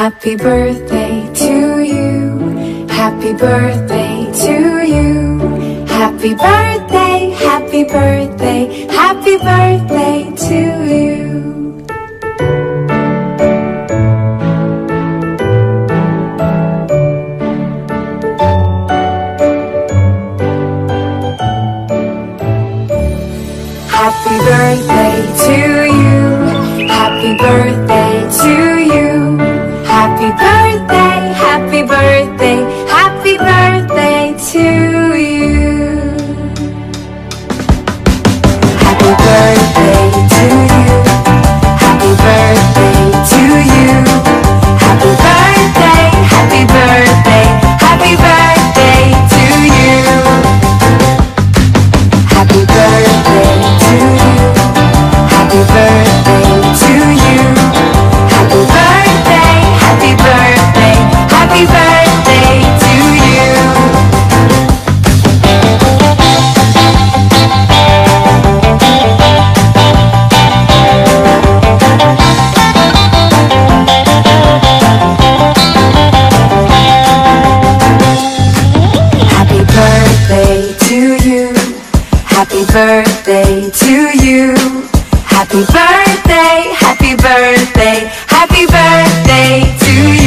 Happy birthday to you. Happy birthday to you. Happy birthday, happy birthday, happy birthday to you. Happy birthday to you. Happy birthday to you. Happy birthday, happy birthday, happy birthday to you. Happy birthday to you. Happy birthday to you. Happy birthday, happy birthday, happy birthday to you. Happy birthday to you. Happy birthday to you. Happy birthday, happy birthday, happy birthday to you. Happy birthday to you. Happy birthday to you. Happy birthday, happy birthday, happy birthday to you.